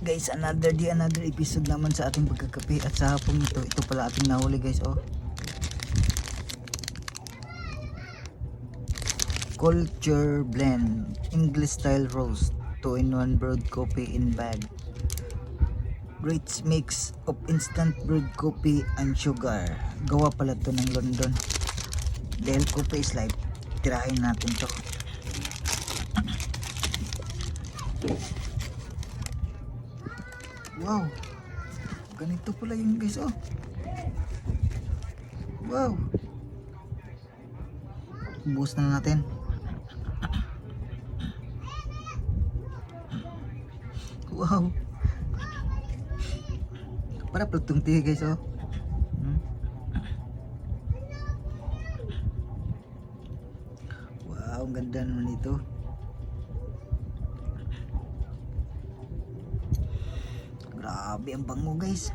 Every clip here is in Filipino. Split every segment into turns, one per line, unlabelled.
Guys, another day, another episode naman sa ating pagkakape. At sa hapong ito pala ating nahuli guys, oh. Culture Blend English Style Roast 2-in-1 brewed coffee in bag. Great mix of instant brewed coffee and sugar. Gawa pala to ng London. Dahil coffee is life, tirahin natin to. Wow, ganito pala yung guys, oh. Wow, buhos na natin. Wow, para plutong tiyo guys, oh. Wow, ang ganda naman ito. Grabe ang bango guys.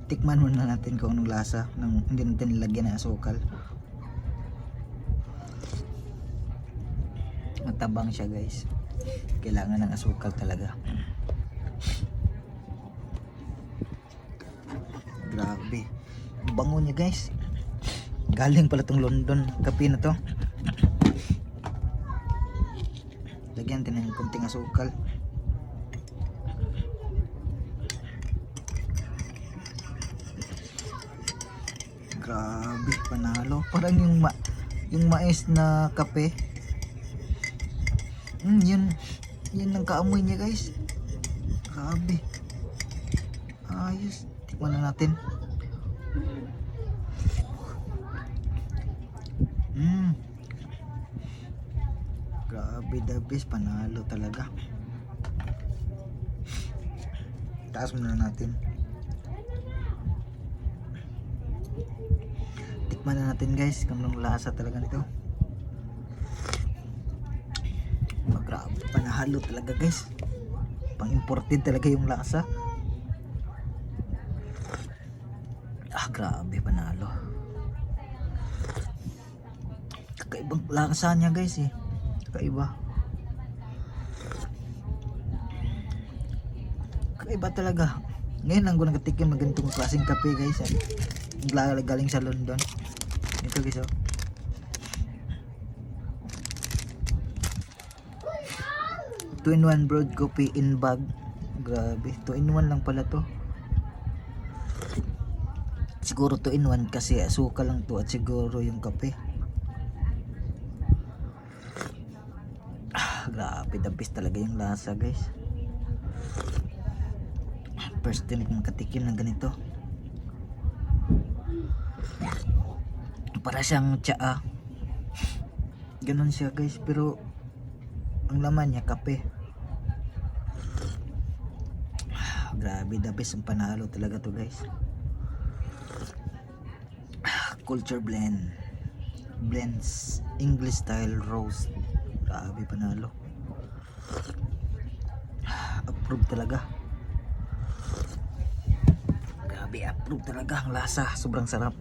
Tikman muna natin kung anong lasa nang hindi natin nilagyan ng asukal. Matabang siya guys. Kailangan ng asukal talaga. Grabe. Bango niya guys. Galing pala tong London kape na to. Lagyan natin ng konting asukal. Grabe, panalo. Parang yung mais na kape. Yun ang kaamoy niya guys. Grabe. Ayos. Tikman na natin. Grabe, the best. Panalo talaga. Taas muna natin. Tikman na natin guys kung anong lasa talaga nito. Grabe, panahalo talaga guys. Pang imported talaga yung lasa. Grabe, panalo. Kakaibang lasa niya guys eh. Kakaiba. Kakaiba talaga. Ngayon lang ko nagatikim ng ganitong klaseng kape guys eh. Galing sa London. Ito guys, oh. Two-in-one brewed coffee in bag. Grabe, 2-in-1 lang pala to. Siguro 2-in-1 kasi asukal lang to at siguro yung kape. Grabe, the best talaga yung lasa guys. First time makatikim ng ganito. Para siyang tsaa. Ganon siya guys, pero ang laman niya kape. Grabe, the best ang panalo talaga to guys. Culture Blends English Style Roast. Grabe, panalo. Approve talaga. Grabe, approve talaga ang lasa. Sobrang sarap.